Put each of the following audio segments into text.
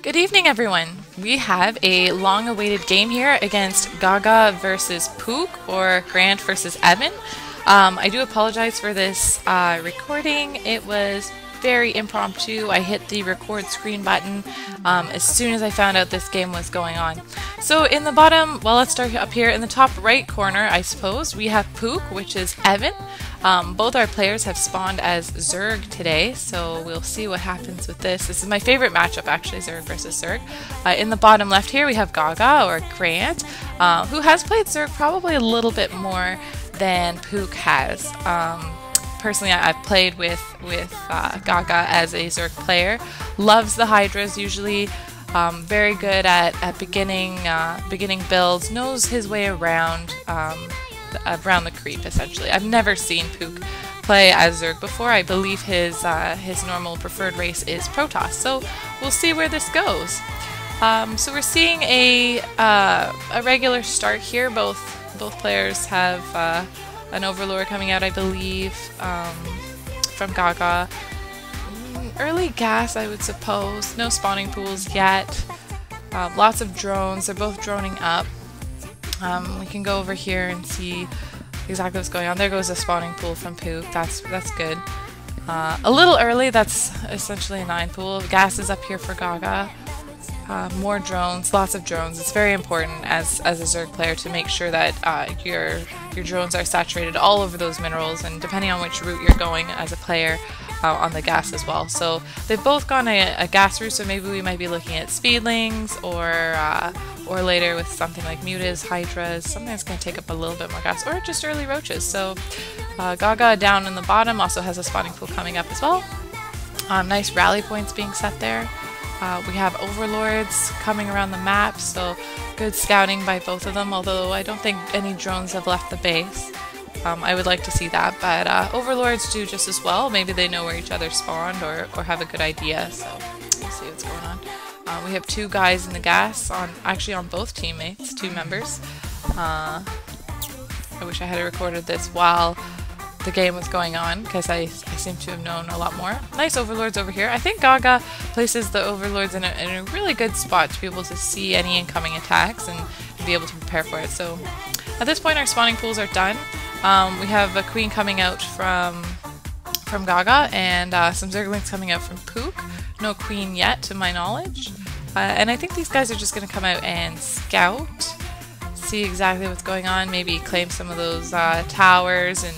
Good evening, everyone. We have a long-awaited game here against Gaga versus Pook, or Grant versus Evan. I do apologize for this recording. It was very impromptu. I hit the record screen button as soon as I found out this game was going on. So in the bottom, well, let's start up here in the top right corner, I suppose, we have Pook, which is Evan. Both our players have spawned as Zerg today, so we'll see what happens with this. This is my favorite matchup, actually, Zerg versus Zerg. In the bottom left here, we have Gaga, or Grant, who has played Zerg probably a little bit more than Pook has. Personally, I've played with Gaga as a Zerg player. Loves the Hydras usually. Very good at beginning builds. Knows his way around the creep, essentially. I've never seen Pook play as Zerg before. I believe his normal preferred race is Protoss. So we'll see where this goes. So we're seeing a regular start here. Both players have an Overlord coming out, I believe, from Gaga. Early gas, I would suppose. No spawning pools yet. Lots of drones. They're both droning up. We can go over here and see exactly what's going on. There goes a spawning pool from Pook. That's good. A little early. That's essentially a 9 pool. Gas is up here for Gaga. More drones, lots of drones. It's very important as a Zerg player to make sure that your drones are saturated all over those minerals, and depending on which route you're going as a player, on the gas as well. So they've both gone a gas route, so maybe we might be looking at Speedlings or later with something like Mutas, Hydras, something that's going to take up a little bit more gas, or just early Roaches. So Gaga down in the bottom also has a spawning pool coming up as well. Nice rally points being set there. We have Overlords coming around the map, so good scouting by both of them, although I don't think any drones have left the base. I would like to see that, but Overlords do just as well. Maybe they know where each other spawned or have a good idea, so we'll see what's going on. We have 2 guys in the gas, actually on both teammates, 2 members. I wish I had recorded this while the game was going on, because I seem to have known a lot more. Nice Overlords over here. I think Gaga places the Overlords in a really good spot to be able to see any incoming attacks and be able to prepare for it. So at this point our spawning pools are done. We have a Queen coming out from Gaga and some Zerglings coming out from Pook. No Queen yet to my knowledge. And I think these guys are just going to come out and scout, see exactly what's going on, maybe claim some of those towers and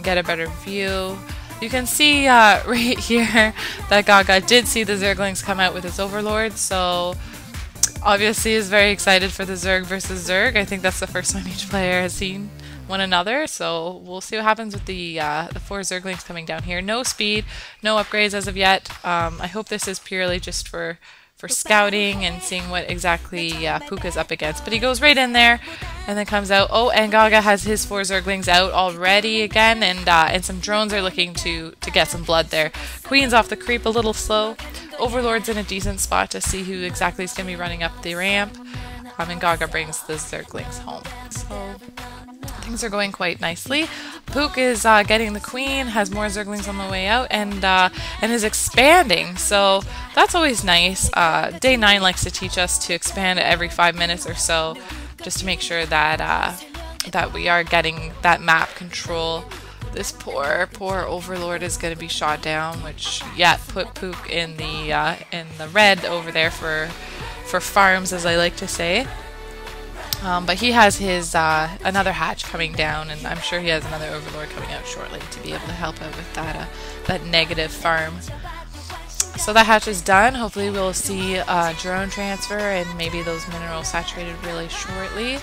get a better view. You can see right here that Gaga did see the Zerglings come out with his Overlord, so obviously is very excited for the Zerg versus Zerg. I think that's the first time each player has seen one another, so we'll see what happens with the 4 Zerglings coming down here. No speed, no upgrades as of yet. I hope this is purely just for scouting and seeing what exactly Pook is up against. But he goes right in there and then comes out. Oh, and Gaga has his 4 Zerglings out already again, and some drones are looking to get some blood there. Queen's off the creep a little slow. Overlord's in a decent spot to see who exactly is going to be running up the ramp. And Gaga brings the Zerglings home. So things are going quite nicely. Pook is getting the Queen, has more Zerglings on the way out, and is expanding, so that's always nice. Day 9 likes to teach us to expand every 5 minutes or so, just to make sure that we are getting that map control. This poor Overlord is going to be shot down, which put Pook in the red over there for farms, as I like to say. But he has his another hatch coming down, and I'm sure he has another Overlord coming out shortly to be able to help out with that negative farm. So that hatch is done. Hopefully we'll see drone transfer and maybe those minerals saturated really shortly.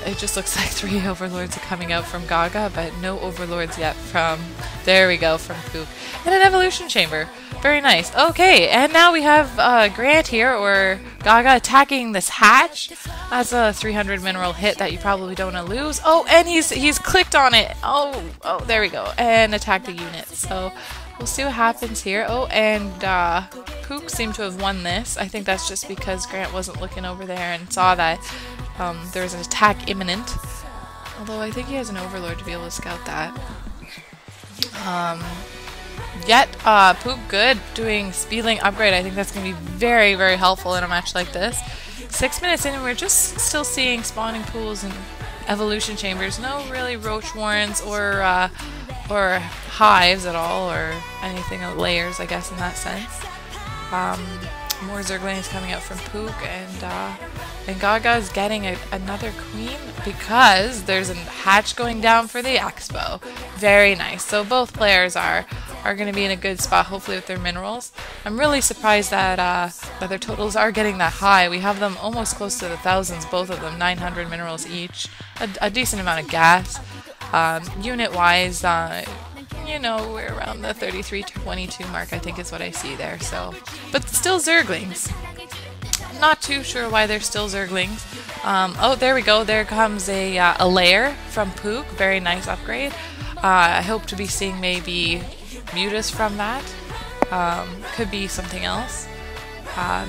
It just looks like 3 Overlords are coming out from Gaga, but no Overlords yet from, there we go, from Pook. And an Evolution Chamber. Very nice. Okay, and now we have Grant here, or Gaga, attacking this hatch. That's a 300 mineral hit that you probably don't want to lose. Oh, and he's clicked on it. Oh, there we go. And attacked the unit. So we'll see what happens here. Oh, and Pook seemed to have won this. I think that's just because Grant wasn't looking over there and saw that there was an attack imminent. Although I think he has an Overlord to be able to scout that. yet Pook good doing Speedling upgrade. I think that's going to be very, very helpful in a match like this. 6 minutes in and we're just still seeing spawning pools and evolution chambers. No really roach warrens or hives at all, or anything, layers I guess in that sense. More Zerglings coming out from Pook, and Gaga is getting another queen because there's a hatch going down for the expo. Very nice. So both players are going to be in a good spot, hopefully with their minerals. I'm really surprised that that their totals are getting that high. We have them almost close to the thousands, both of them, 900 minerals each, a decent amount of gas. Unit-wise, you know, we're around the 33-22 mark, I think is what I see there. So, but still Zerglings. Not too sure why they're still Zerglings. Oh, there we go. There comes a layer from Pook. Very nice upgrade. I hope to be seeing maybe Mutas from that. Could be something else.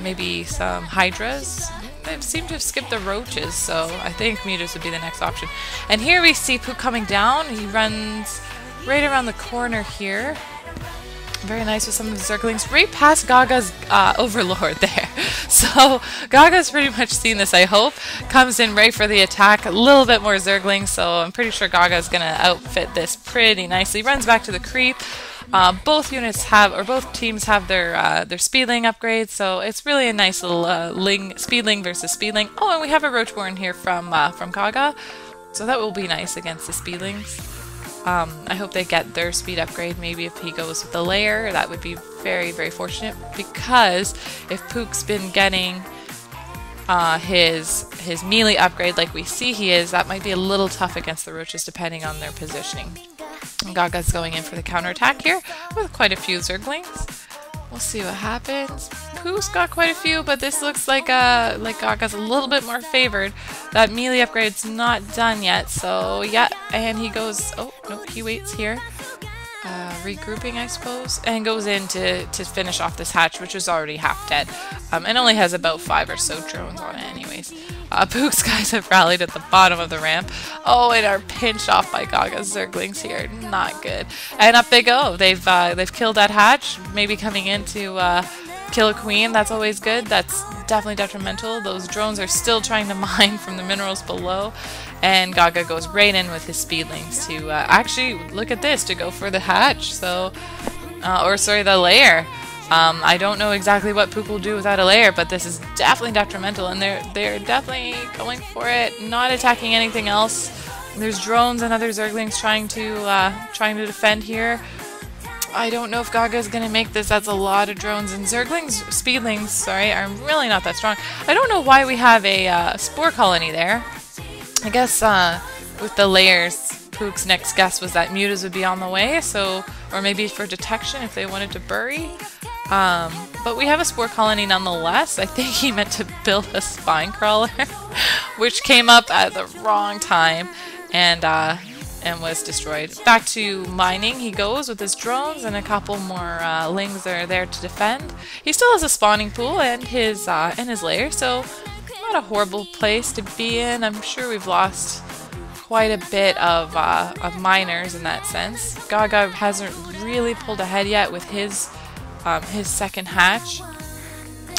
Maybe some Hydras. They seem to have skipped the roaches, so I think Mutas would be the next option. And here we see Pook coming down. He runs right around the corner here. Very nice with some of the Zerglings. Right past Gaga's Overlord there. So Gaga's pretty much seen this, I hope. Comes in right for the attack. A little bit more Zerglings, so I'm pretty sure Gaga's going to outfit this pretty nicely. Runs back to the creep. Both units have, or both teams have their Speedling upgrades, so it's really a nice little Speedling versus Speedling. Oh, and we have a Roach Warren here from Gaga, so that will be nice against the Speedlings. I hope they get their speed upgrade. Maybe if he goes with the layer, that would be very, very fortunate, because if Pook's been getting his melee upgrade like we see he is, that might be a little tough against the roaches depending on their positioning. And Gaga's going in for the counterattack here with quite a few Zerglings. We'll see what happens. Pook's got quite a few, but this looks like Gaga's a little bit more favored. That melee upgrade's not done yet, so yeah, and he goes, oh, nope, he waits here. Regrouping, I suppose, and goes in to finish off this hatch, which is already half dead, and only has about 5 or so drones on it anyways. Pook's guys have rallied at the bottom of the ramp. Oh, and are pinched off by Gaga's Zerglings here. Not good. And up they go. They've killed that hatch. Maybe coming in to kill a queen. That's always good. That's definitely detrimental. Those drones are still trying to mine from the minerals below. And Gaga goes right in with his Speedlings to actually, look at this, to go for the hatch. So, or sorry, the layer. I don't know exactly what Pook will do without a layer, but this is definitely detrimental, and they're definitely going for it, not attacking anything else. There's drones and other Zerglings trying to defend here. I don't know if Gaga is going to make this. That's a lot of drones, and Speedlings, sorry, are really not that strong. I don't know why we have a spore colony there. I guess with the layers, Pook's next guess was that Mutas would be on the way, so, or maybe for detection if they wanted to bury. But we have a spore colony nonetheless. I think he meant to build a spine crawler, which came up at the wrong time and was destroyed. Back to mining he goes with his drones, and a couple more lings are there to defend. He still has a spawning pool and his lair, so not a horrible place to be in. I'm sure we've lost quite a bit of miners in that sense. Gaga hasn't really pulled ahead yet with his second hatch.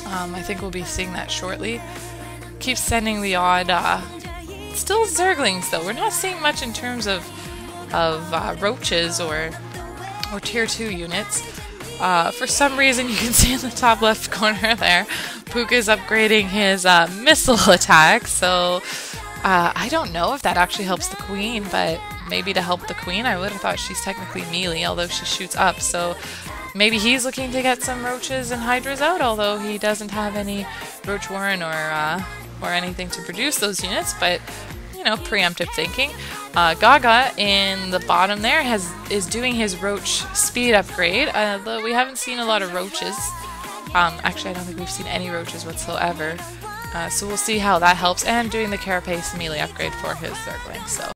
I think we'll be seeing that shortly. Keeps sending the odd, still Zerglings though. We're not seeing much in terms of roaches or tier 2 units. For some reason, you can see in the top left corner there, Pook is upgrading his missile attack. So I don't know if that actually helps the queen, but maybe to help the queen. I would have thought she's technically melee, although she shoots up. So maybe he's looking to get some roaches and hydras out, although he doesn't have any roach warren or anything to produce those units. But you know, preemptive thinking. Gaga in the bottom there is doing his roach speed upgrade, though we haven't seen a lot of roaches. Actually, I don't think we've seen any roaches whatsoever. So we'll see how that helps, and doing the carapace melee upgrade for his Zergling. So.